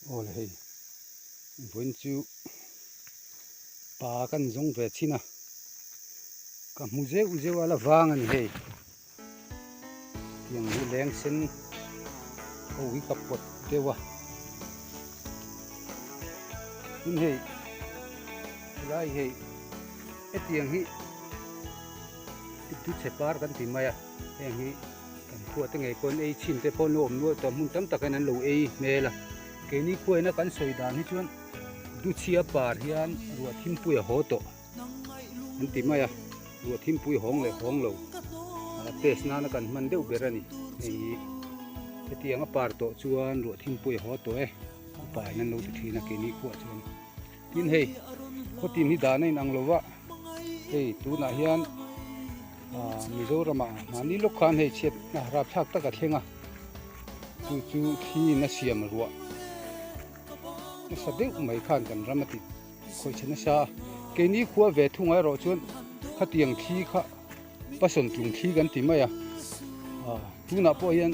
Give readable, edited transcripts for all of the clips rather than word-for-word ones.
ồ là hey vốn chú bà căn giống về chi na cả muje wala vang anh hey yang hi leng sen ô hi kapot dewa in hey lai hey etiang hi itu separ kan timaya yang hi kan pu te ngai kon ei chin te pon om nu to mun tam takan an lo ei mela ke ni ko na kan soi dan hi chuan du chia par hian ruwa thim pui ho to an timaya ruwa thim pui hong lo tes na kan man deuh berani ei etiang a par to chuan ruwa thim pui ho to pa nan lo ti thina ke ni ko chuan tin hei ko tim hi da nei ang lowa hei tu na hian Mizoram mani lokhan hei chet na rap thak taka thlenga chu thi na siam ruwa na sadeu mai khan kan ramati khoi chena sa ke ni khuwa ve thunga ro chuan khatiang thi kha pason tung thi kan ti maya tu na po hian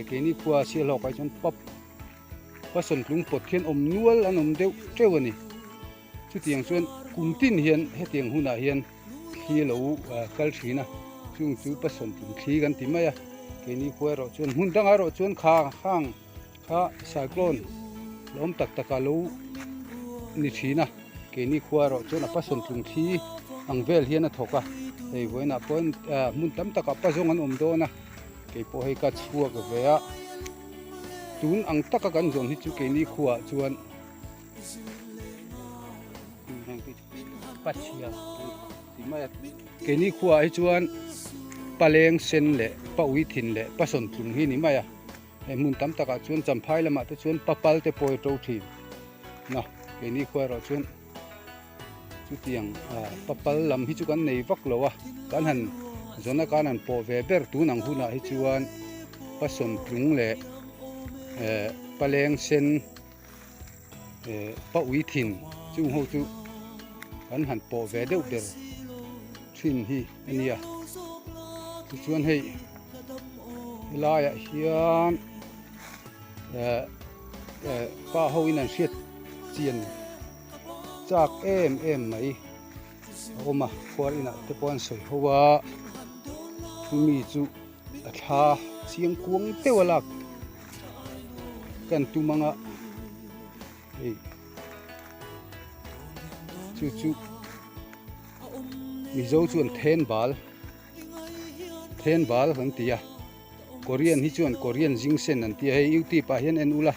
ke ni khuwa sial ho kai chuan pap pason tung pot khen om nual an om deuh trewani chu tiang chuan kumtin hian hetiang huna hian khi lo kal thina chung chu pason tung thi kan ti maya ke ni khuwa ro chuan hun danga ro chuan kha cyclone lom tak taka lo ni thina ke ni khuwa ro chuan a pason tung thi ang vel hian a thoka ei voina pon mun tam taka pazong an om do na ke po hei ka chhuak ve a tun ang taka kan zon hi chu ke ni khuwa chuan pachia timaya ke ni khuwa hi chuan paleng sen le pawi thin le pason tlung hi ni maya he mun tam taka chuan champhai lama te chuan papal te poi to thi na ke ni khuwa ro chuan chu tiang papal lam hi chu kan nei vak lowa kan han zona kan an po ve ber tu nang huna hi chuan pason tlung le paleng sen pawi thin chung ho chu kan han po ve deuh ber thin hi ania chuan hei laya hian pa ho in an hriat chian chak em mai oma khwar ina te pon soi howa mi chu a tha chiang kuang tewalak kan tu manga ei chu mi zo chuan then bal kan tia Korean hi chuan Korean jingsen an tia hei YouTube pa hian en ula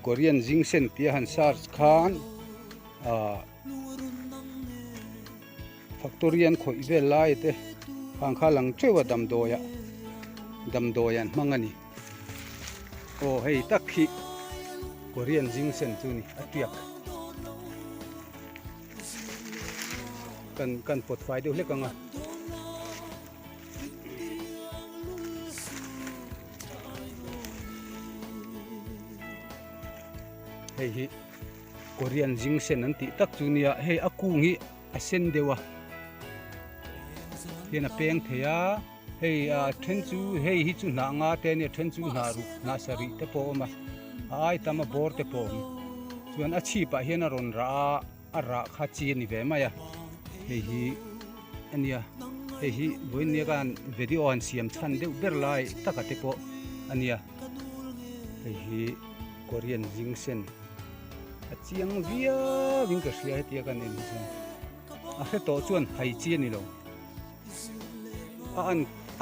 Korean jingsen tia han search khan factorian khoi vel lai te khang kha lang trewa dam doyan mangani o hei takhi Korean jingsen chu ni atiak kan pot fai deuh hlekanga hei hi Korean jingsen an ti tak chu nia hei akungi a sen dewa hian a peng theya hei then chu hei hi chu na nga te ne then chu na ru na sari te po ma ai tama bor te po chuan a chi pa hian a ron ra kha chi ni ve maya hei hi ania hei hi voin ne kan video an siam chan deuh ber lai taka te po ania hei hi Korean jingsen a chiang via wing ka hria hetia kan en chuan a he to chuan hai chi ni lo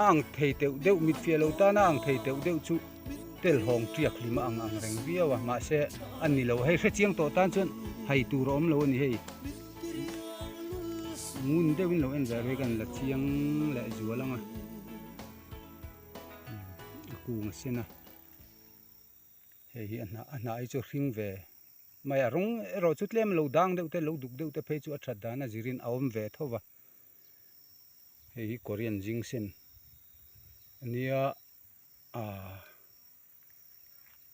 ang thei teu deuh mit fia lo ta na ang thei teu deuh chu tel hong triak lima ang reng via wa ma se an ni lo hei he chiang to tan chuan hai tu rom lo ni hei mun deuhin lo en zai kan la chiang la zualanga ku ma sena hei hi ana ai chu hring ve maya rong ro chu tlem lo dang deuh te lo duk deuh te phei chu a that dana zirin awm ve thowa hei Korean jingsen ania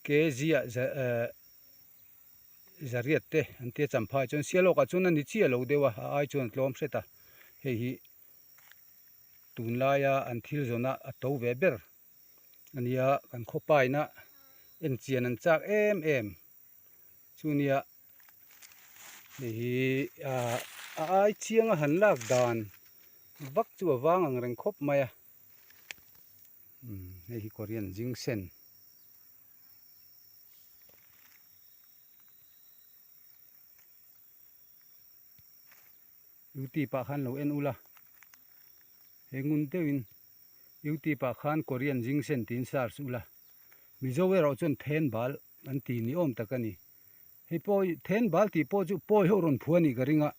ke zia zariat te an tia champhai chuan sialoka chuan ani chia lo dewa ai chuan tlawm hreta hei hi tun laia an thil zona a to ve ber ania kan khopai na en chian an chak em chunia hi ai chiang a han lak dan vak chu awang ang reng khop mai a hi Korean ginseng yuti pa khan lo en ula he ngun tewin yuti pa khan Korean ginseng tin sar sula mizo we ro chon then bal an ti ni om takani he poi then bal ti po chu poi ho ron phuani ka ringa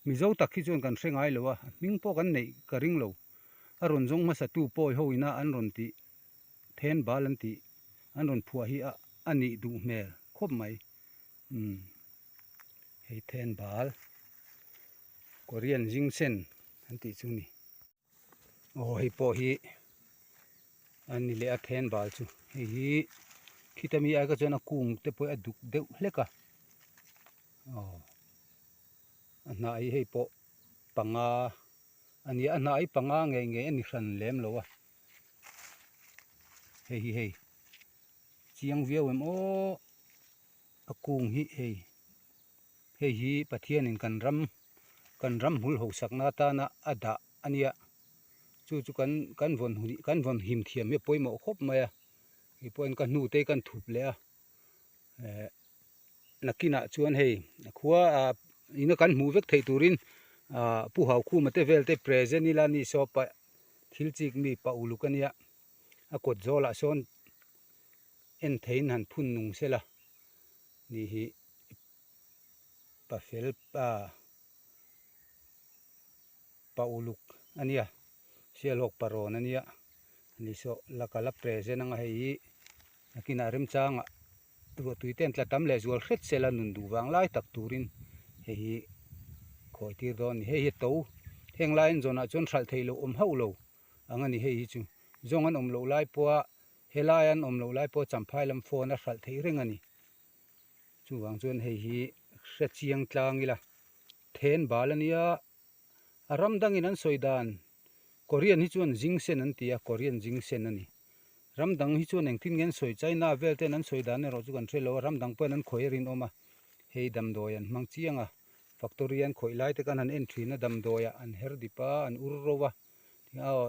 mizo takhi chon kan hrengai lowa ming po kan nei ka ring lo aron jong ma sa tu poi ho ina an ron ti then bal an ti an ron phua hi a ani du mel khop mai he then bal Korean ginseng an ti chu ni hi po hi ani le a then bal chu hi khitami ai ka chona kung te poi a duk deuh hleka na ai hei po panga ani ana ai panga nge ani hran lem lowa hei chiang viau em o akung hi hi pathian in kan ram hul ho sakna ta na ada ania chu kan von him thiam me poimo khop maya hi poin kan nu te kan thup le a nakina chuan hei khuwa ina kan mu vek thei turin pu hau khu mate velte present ni la ni so pa thil chik mi pa ulukania a kot zola son en thein han phun nung sela ni hi pa fel pa uluk ania sialok paron ania ni so lakala present anga hei nakina rem changa tu tuiten tla tam le zual hret sela nun du wang lai tak turin hei khoi tir don hei to heng lain zona chon thral theilo om ho lo angani hei chu zong an om lo lai poa helaian om lo lai po champhai lam phone a thral thei reng ani chu wang chon hei hi hre chiang tlangila then balania aram dangin an soidan Korean hi chuan ginseng an tia Korean ginseng ani ramdang hi chuan engtin ngen soi China velte nan soidan ne ro chu kan thelo ramdang pen an khoi rin oma hei dam doyan mang chianga factory an khoi lai te kan an entry na dam doya an her dipa an ur rowa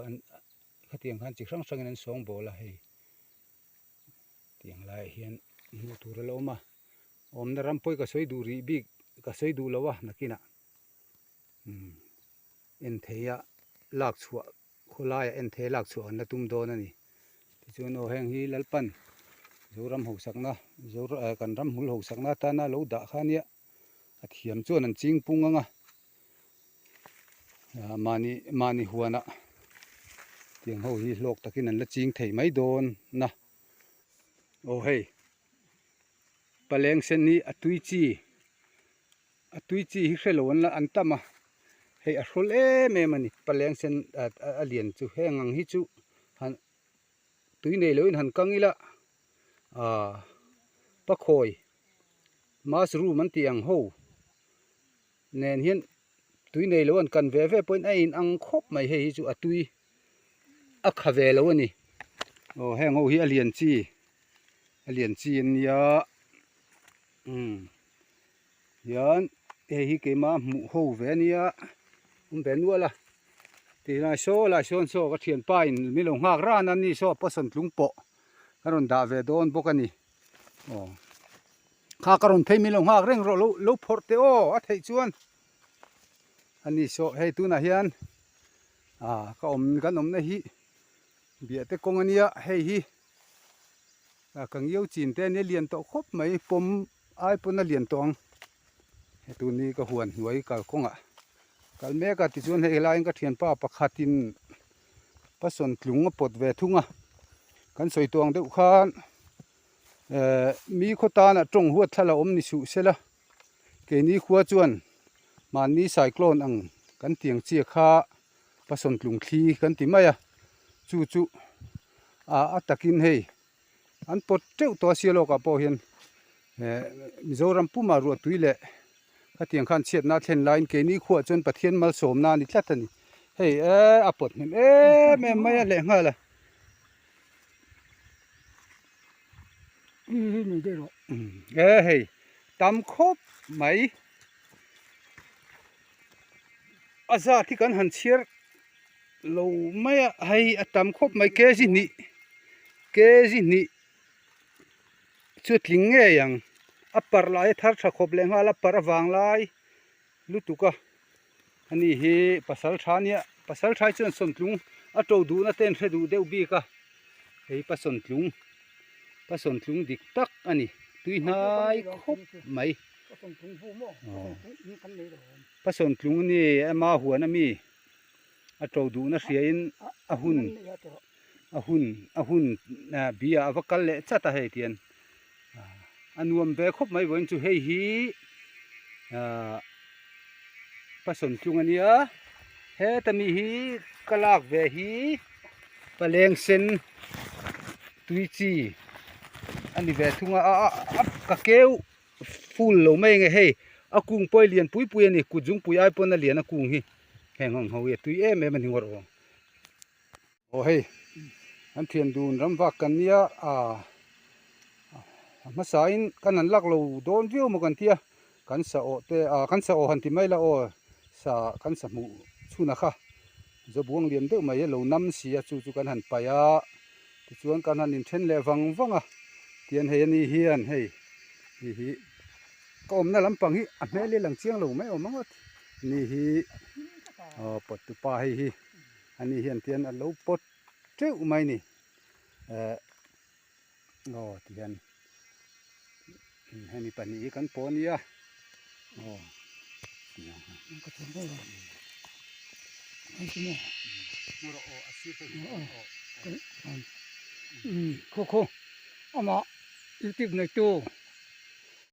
an khatiang khan chi hrang hrang an song bola hei tiang lai hian nu tur lo ma om na ram poi ka soi du ri bik ka soi du lowa nakina en theya lak chhuwa khulaya en the lak chhuwa na tum don ani ti chuan o heng hi lalpan zoram ho sakna zor kan ram hul ho sakna ta na lo da khania a thiam chuan an ching pung anga mani huana tiang ho hi lok takin an la ching thei mai don na o hei paleng sen ni atui chi hi hrelon la an tama hei a hrol em ani paleng sen a lian chu hengang hi chu han tui nei loin han kangila pakhoi mushroom an tiang ho nen hian tui nei lo an kan ve point a in ang khop mai hei chu atui a kha ve lo ani o heng ho hi a lian chi an ya yan hi keima mu ho ve nia ben wala ti lai son so ka thian pa in mi lo ngak ran an ni so pason tlung po karon da ve don bokani kha karon thei mi lo ngak reng ro lo phorte o a thei chuan ani so hei tu na hian ka kan om na hi bia te kong ania hei hi kang yeu chin te ne lian to khop mai pom ai puna lian tong he tu ni ka huan huai kal konga kal me ka ti chuan hei lain ka thian pa pakhatin pason tlung pot ve thunga kan soi tuang deuh khan mi khota na tong huat thala om ni su sela ke ni khuwa chuan man ni cyclone ang kan tiang chi kha pason tlung thli kan ti maya chu atakin hei an pot teu to sialo ka po hian Mizoram puma ru tuile ka tiang khan chiat na thlen line ke ni khuwa chon pathian mal som na ni tlatani hei apot him me maya le ngala นี่ได้หรอเฮ้ยตำครบไหมอาซาที่กันหันเชียร์เราไม่ให้ตำครบไหมเกจินี่ชุดลิงเงี้ยยังอัปปาร์ไลท์ทัดสักครบเลยมาลับปาร์วางไลลุตุกะอันนี้เฮภาษาชาเนี่ยภาษาชาจนสนลุงอัตโตดูนะเต้นเสดูเดวบีกะเฮ้ยภาษาลุงดิกตักอันนี้ตุยนายครบไหมภาษาลุงนี่มาหัวนะมีอัตโตดูนะเสียอินอาหุนเบียอวกาเลจัตตาเฮตียนอันรวมเบครบไหมวันจูเฮฮีผสมจุงอันนี้เฮตมีฮีกลากเวฮีปเลงเซนตุยจีอันนี้เวทุงกะเกวฟูลโลไม่ไงเฮอากุ้งปอยเลียนปุยนี่กุจุงปุยไอปนเลียนอากุ้งฮีแห่งของเขาเวตุยมันหิวรอโอ้เฮอันเทียนดูนรำวักกันเนี่ยมาสายกันนั่นลักเราโดนวิวมากันเทียกันสะโอเตกันสะโอหันที่ไม่ละโอสะกันสะมูชูนะคะจะบวงเลียนเด้อมาเยเรานำเสียจู่กันหันไปชวนกันหันนินเช่นเลวังเทียนเฮียนี่เฮียนเฮ้ยก็อมน่าลำปังฮีอันนี้เลี้ยงเชียงเราไม่อมมั้งวะนี่ฮีปดตุปาฮีอันนี้เฮียนเทียนอันเราปดเจ้าไม่นี่เทียนให้นี่ปนีกันปนเนี่ยก็ถึงได้ไม่ใช่ไหมโคเอามาอยู่ที่ไหนตัว